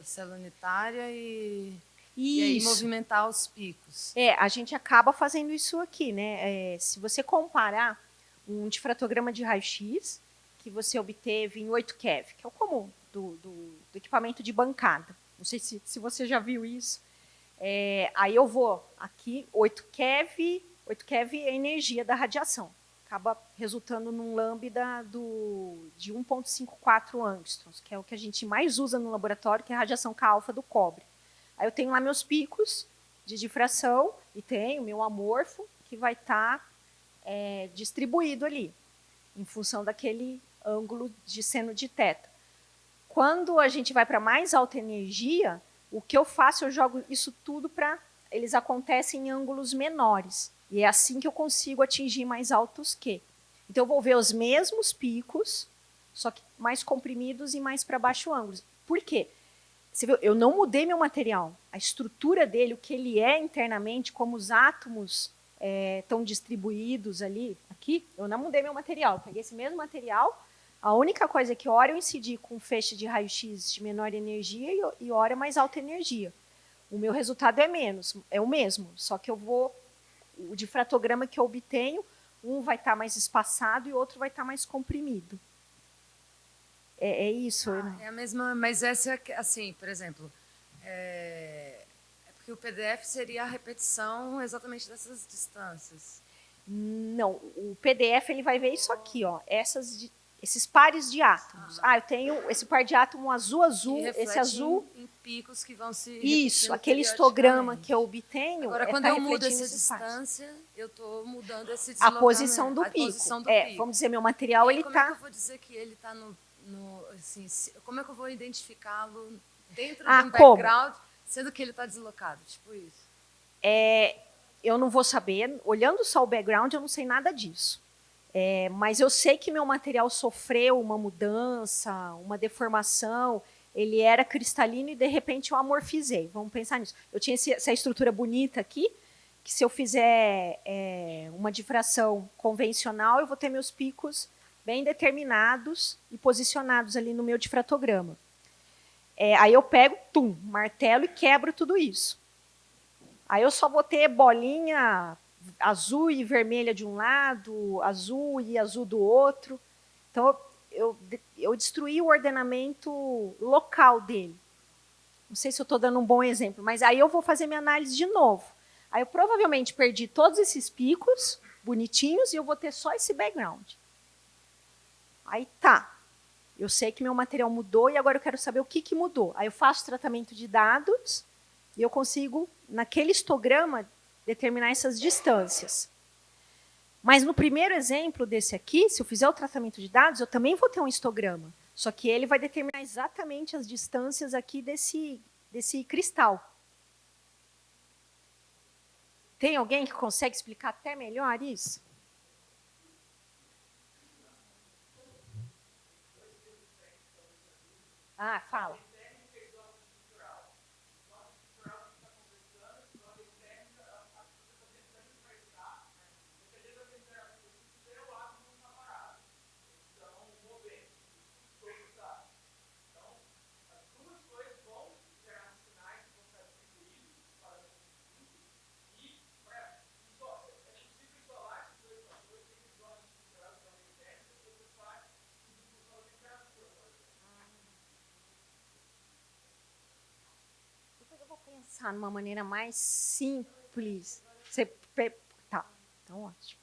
célula unitária e aí movimentar os picos. A gente acaba fazendo isso aqui, né? Se você comparar um difratograma de raio-x que você obteve em 8 keV, que é o comum do equipamento de bancada. Não sei se você já viu isso. Aí eu vou aqui, 8 keV é a energia da radiação. Acaba resultando num lambda de 1,54 angstroms, que é o que a gente mais usa no laboratório, que é a radiação K-alfa do cobre. Aí eu tenho lá meus picos de difração e tenho meu amorfo, que vai estar distribuído ali, em função daquele ângulo de seno de θ. Quando a gente vai para mais alta energia, o que eu faço, eu jogo isso tudo para... Eles acontecem em ângulos menores. E é assim que eu consigo atingir mais altos que. Então, eu vou ver os mesmos picos, só que mais comprimidos e mais para baixo ângulos. Por quê? Você viu, eu não mudei meu material. A estrutura dele, o que ele é internamente, como os átomos estão distribuídos ali, aqui, eu não mudei meu material. Peguei esse mesmo material, A única coisa é que hora eu incidi com feixe de raio-x de menor energia e hora mais alta energia. O meu resultado é o mesmo, só que o difratograma que eu obtenho, um vai estar mais espaçado e o outro vai estar mais comprimido. É isso. É a mesma, mas essa, assim, por exemplo, é porque o PDF seria a repetição exatamente dessas distâncias. Não, o PDF ele vai ver isso aqui, ó, esses pares de átomos. Eu tenho esse par de átomo azul, esse azul. Em picos que vão se. Isso, aquele histograma que eu obtenho. Agora, quando eu mudo essa distância, eu estou mudando esse deslocamento. A posição do pico. Vamos dizer, meu material ele está. Como é que eu vou dizer que ele está assim, como é que eu vou identificá-lo dentro de um background, sendo que ele está deslocado, tipo isso? Eu não vou saber, olhando só o background, eu não sei nada disso. Mas eu sei que meu material sofreu uma mudança, uma deformação, ele era cristalino e de repente eu amorfizei. Vamos pensar nisso. Eu tinha essa estrutura bonita aqui, que se eu fizer uma difração convencional, eu vou ter meus picos bem determinados e posicionados ali no meu difratograma. Aí eu pego, martelo e quebro tudo isso. Aí eu só vou ter bolinha azul e vermelha de um lado, azul e azul do outro. Então, eu destruí o ordenamento local dele. Não sei se eu estou dando um bom exemplo, mas aí eu vou fazer minha análise de novo. Aí eu provavelmente perdi todos esses picos bonitinhos e eu vou ter só esse background. Aí eu sei que meu material mudou e agora eu quero saber o que mudou. Aí eu faço tratamento de dados e eu consigo, naquele histograma, determinar essas distâncias. Mas no primeiro exemplo desse aqui, se eu fizer o tratamento de dados, eu também vou ter um histograma. Só que ele vai determinar exatamente as distâncias aqui desse cristal. Tem alguém que consegue explicar até melhor isso? Fala. Pensar numa maneira mais simples. Então ótimo.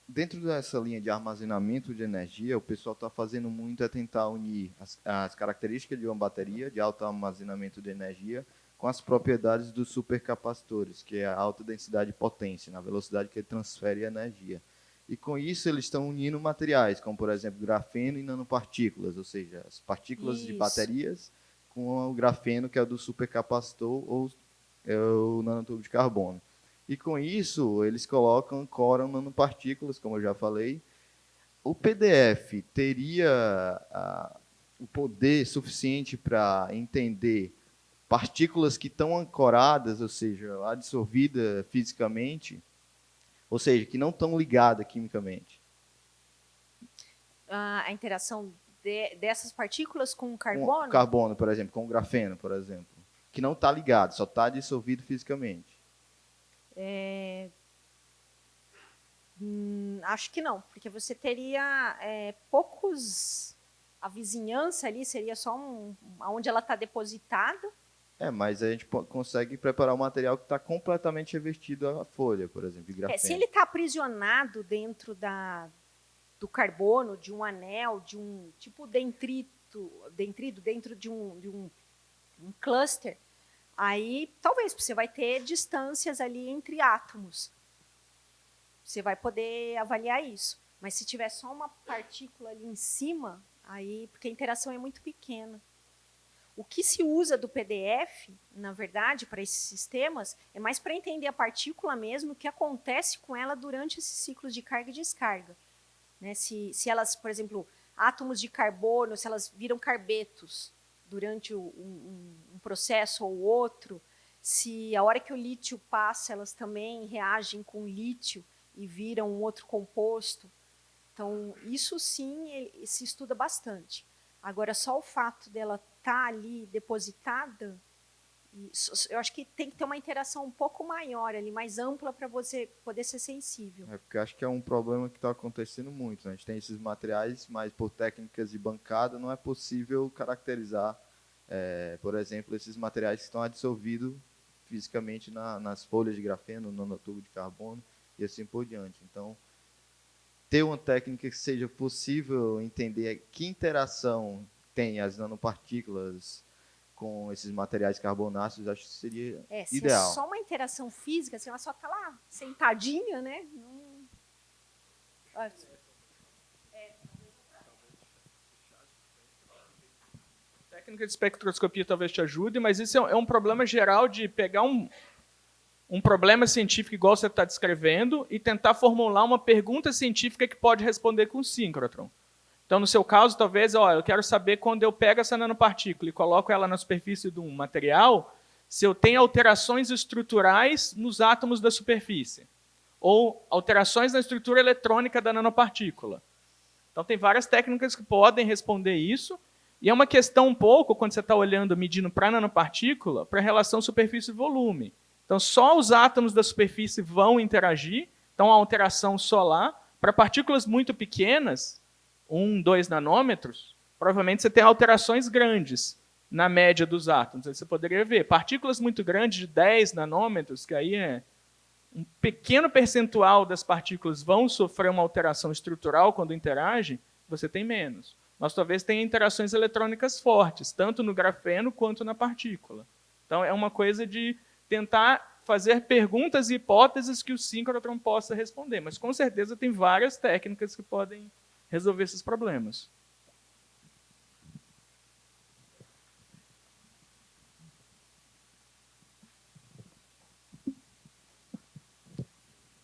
Dentro dessa linha de armazenamento de energia, o pessoal está fazendo muito tentar unir as características de uma bateria de alto armazenamento de energia com as propriedades dos supercapacitores, que é a alta densidade de potência, na velocidade que ele transfere a energia. E com isso eles estão unindo materiais, como por exemplo grafeno e nanopartículas, ou seja, as partículas de baterias com o grafeno, que é o do supercapacitor ou o nanotubo de carbono. E com isso, eles coram nanopartículas, como eu já falei. O PDF teria o poder suficiente para entender partículas que estão ancoradas, ou seja, adsorvidas fisicamente, ou seja, que não estão ligadas quimicamente. A interação dessas partículas com o carbono? Com carbono, por exemplo, com o grafeno, por exemplo, que não está ligado, só está dissolvido fisicamente. Acho que não, porque você teria poucos... A vizinhança ali seria só onde ela está depositada. Mas a gente consegue preparar um material que está completamente revestido a folha, por exemplo, de grafeno. Se ele está aprisionado dentro do carbono, de um anel, de um tipo dendrito dentro de um cluster, aí talvez você vai ter distâncias ali entre átomos. Você vai poder avaliar isso. Mas se tiver só uma partícula ali em cima, aí, porque a interação é muito pequena. O que se usa do PDF, na verdade, para esses sistemas, é mais para entender a partícula mesmo, o que acontece com ela durante esses ciclos de carga e descarga. Né? Se elas, por exemplo, átomos de carbono, se elas viram carbetos durante um processo ou outro, se a hora que o lítio passa, elas também reagem com lítio e viram um outro composto. Então, isso sim se estuda bastante. Agora, só o fato dela estar ali depositada, eu acho que tem que ter uma interação um pouco maior ali, mais ampla, para você poder ser sensível. Porque acho que é um problema que está acontecendo muito, né? A gente tem esses materiais, mas por técnicas de bancada não é possível caracterizar, por exemplo, esses materiais que estão dissolvidos fisicamente nas folhas de grafeno, no nanotubo de carbono e assim por diante. Então, ter uma técnica que seja possível entender que interação tem as nanopartículas com esses materiais carbonáceos, acho que seria Se ideal. é só uma interação física, assim, ela só está lá sentadinha, né? Técnica de espectroscopia talvez te ajude, mas isso é um problema geral de pegar um problema científico igual você está descrevendo e tentar formular uma pergunta científica que pode responder com síncrotron. Então, no seu caso, talvez, eu quero saber quando eu pego essa nanopartícula e coloco ela na superfície de um material, se eu tenho alterações estruturais nos átomos da superfície, ou alterações na estrutura eletrônica da nanopartícula. Então, tem várias técnicas que podem responder isso, e é uma questão um pouco, quando você está olhando, medindo para a nanopartícula, para a relação superfície-volume. Então, só os átomos da superfície vão interagir, então a alteração só lá. Para partículas muito pequenas, 1, 2 nanômetros, provavelmente você tem alterações grandes na média dos átomos. Aí você poderia ver partículas muito grandes, de 10 nanômetros, que aí é um pequeno percentual das partículas vão sofrer uma alteração estrutural quando interagem, você tem menos. Mas talvez tenha interações eletrônicas fortes, tanto no grafeno quanto na partícula. Então, é uma coisa de tentar fazer perguntas e hipóteses que o síncrotron possa responder. Mas, com certeza, tem várias técnicas que podem resolver esses problemas.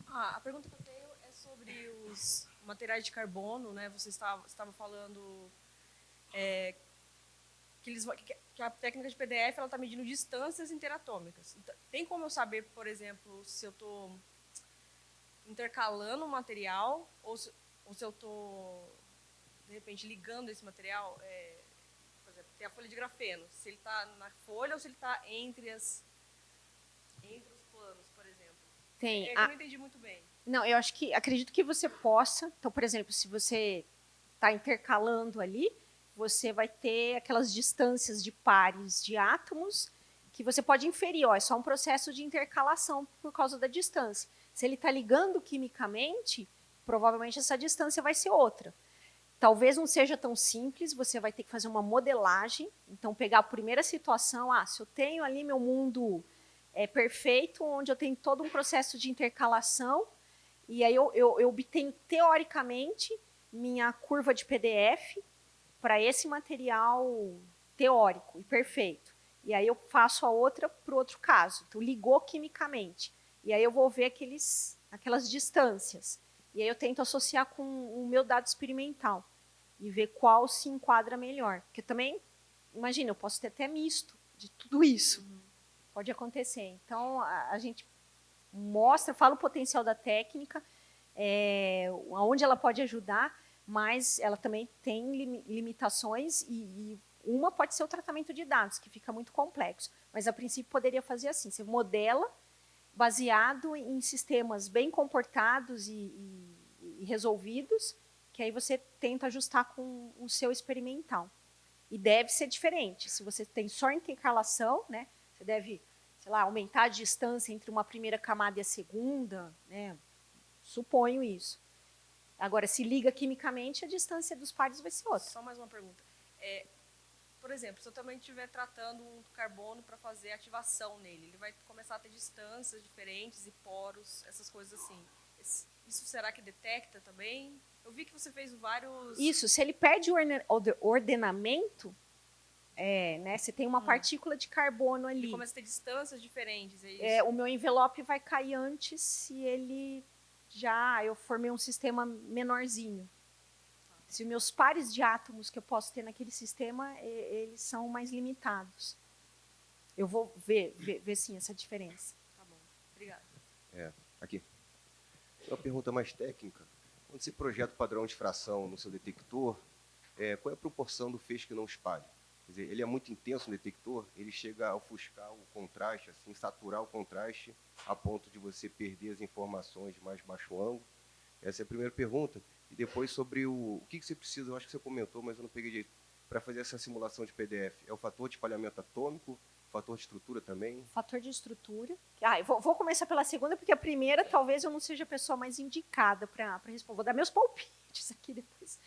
A pergunta que eu tenho é sobre os materiais de carbono, né? Você estava falando que a técnica de PDF está medindo distâncias interatômicas. Então, tem como eu saber, por exemplo, se eu estou intercalando um material ou se eu estou, de repente, ligando esse material? Por exemplo, tem a folha de grafeno. Se ele está na folha ou se ele está entre os planos, por exemplo. Tem. Eu não entendi muito bem. Não, acredito que você possa. Então, por exemplo, se você está intercalando ali, você vai ter aquelas distâncias de pares de átomos que você pode inferir. É só um processo de intercalação por causa da distância. Se ele está ligando quimicamente, provavelmente essa distância vai ser outra. Talvez não seja tão simples, você vai ter que fazer uma modelagem. Então, pegar a primeira situação, se eu tenho ali meu mundo perfeito, onde eu tenho todo um processo de intercalação, e aí eu obtenho, teoricamente, minha curva de PDF para esse material teórico e perfeito. E aí eu faço a outra para o outro caso. Então, ligou quimicamente. E aí eu vou ver aquelas distâncias. E aí eu tento associar com o meu dado experimental e ver qual se enquadra melhor. Porque também, imagina, eu posso ter até misto de tudo isso. Pode acontecer. Então, a gente fala o potencial da técnica, onde ela pode ajudar, mas ela também tem limitações e uma pode ser o tratamento de dados, que fica muito complexo. Mas, a princípio, poderia fazer assim. Você modela baseado em sistemas bem comportados e resolvidos, que aí você tenta ajustar com o seu experimental. E deve ser diferente. Se você tem só intercalação, né, você deve, sei lá, aumentar a distância entre uma primeira camada e a segunda, né? Suponho isso. Agora, se liga quimicamente, a distância dos pares vai ser outra. Só mais uma pergunta. Por exemplo, se eu também estiver tratando um carbono para fazer ativação nele, ele vai começar a ter distâncias diferentes e poros, essas coisas assim. Isso será que detecta também? Eu vi que você fez vários... Isso, se ele perde o ordenamento, né, você tem uma partícula de carbono ali. Ele começa a ter distâncias diferentes, é isso? O meu envelope vai cair antes se ele eu formei um sistema menorzinho. Se os meus pares de átomos que eu posso ter naquele sistema, eles são mais limitados. Eu vou ver sim essa diferença. Tá bom, obrigada. Aqui. Uma pergunta mais técnica. Quando você projeta o padrão de difração no seu detector, qual é a proporção do feixe que não espalha? Quer dizer, ele é muito intenso no detector, ele chega a ofuscar o contraste, assim, saturar o contraste, a ponto de você perder as informações de mais baixo ângulo. Essa é a primeira pergunta. E depois sobre o que você precisa, eu acho que você comentou, mas eu não peguei jeito, para fazer essa simulação de PDF. É o fator de espalhamento atômico, o fator de estrutura também? Fator de estrutura. Eu vou começar pela segunda, porque a primeira talvez eu não seja a pessoa mais indicada para responder. Vou dar meus palpites aqui depois.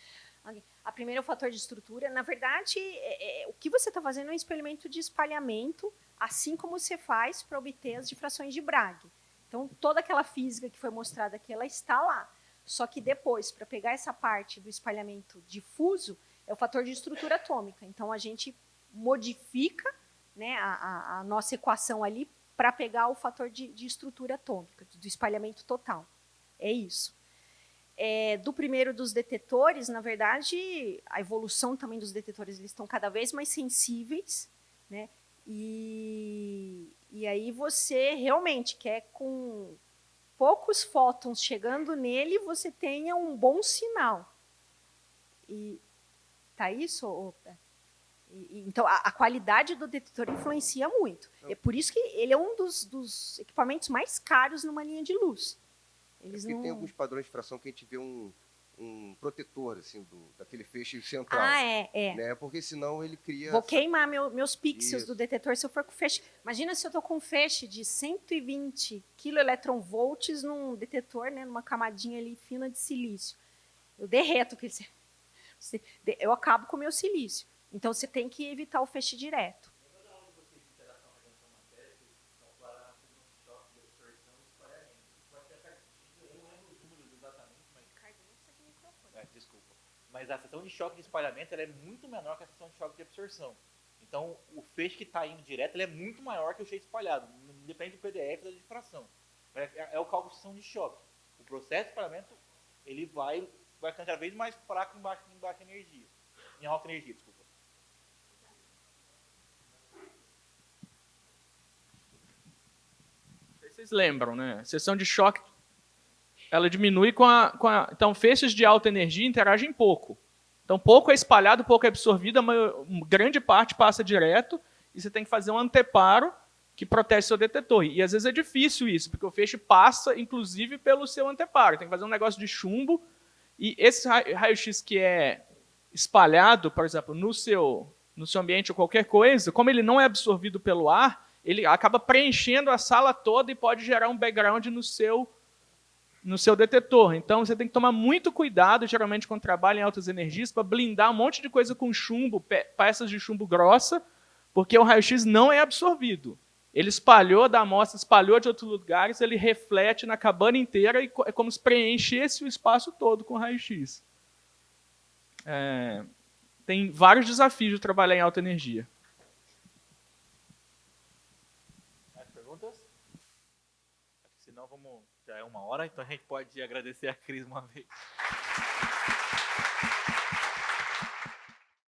A primeira é o fator de estrutura. Na verdade, o que você está fazendo é um experimento de espalhamento, assim como você faz para obter as difrações de Bragg. Então, toda aquela física que foi mostrada aqui, ela está lá. Só que depois, para pegar essa parte do espalhamento difuso, é o fator de estrutura atômica. Então, a gente modifica, né, a nossa equação ali para pegar o fator de estrutura atômica, do espalhamento total. É isso. Do primeiro dos detetores, na verdade, a evolução também dos detetores, eles estão cada vez mais sensíveis, né? E aí você realmente quer, com poucos fótons chegando nele, você tenha um bom sinal. E tá isso? Então, a qualidade do detetor influencia muito. É por isso que ele é um dos equipamentos mais caros numa linha de luz. Eles Porque não... tem alguns padrões de difração que a gente vê um protetor assim, daquele feixe central. Né? Porque senão ele cria... Vou queimar meus pixels do detetor se eu for com feixe. Imagina se eu estou com um feixe de 120 kV num detetor, né, numa camadinha ali fina de silício. Eu derreto, eu acabo com o meu silício. Então, você tem que evitar o feixe direto. Desculpa. Mas a seção de choque de espalhamento ela é muito menor que a seção de choque de absorção. Então, o feixe que está indo direto ele é muito maior que o feixe espalhado. Depende do PDF da difração. É o cálculo de seção de choque. O processo de espalhamento ele vai cada vez mais fraco em baixa energia. Em alta energia, desculpa. Vocês lembram, né? A seção de choque ela diminui com a... Então, feixes de alta energia interagem pouco. Então, pouco é espalhado, pouco é absorvido, uma grande parte passa direto, e você tem que fazer um anteparo que protege seu detetor. E, às vezes, é difícil isso, porque o feixe passa, inclusive, pelo seu anteparo. Tem que fazer um negócio de chumbo, e esse raio-x que é espalhado, por exemplo, no seu ambiente ou qualquer coisa, como ele não é absorvido pelo ar, ele acaba preenchendo a sala toda e pode gerar um background no seu detetor. Então, você tem que tomar muito cuidado, geralmente, quando trabalha em altas energias, para blindar um monte de coisa com chumbo, peças de chumbo grossa, porque o raio-x não é absorvido. Ele espalhou da amostra, espalhou de outros lugares, ele reflete na cabana inteira e é como se preenchesse o espaço todo com raio-x. Tem vários desafios de trabalhar em alta energia. Mais perguntas? Senão já é 1 hora, então a gente pode agradecer a Cris uma vez.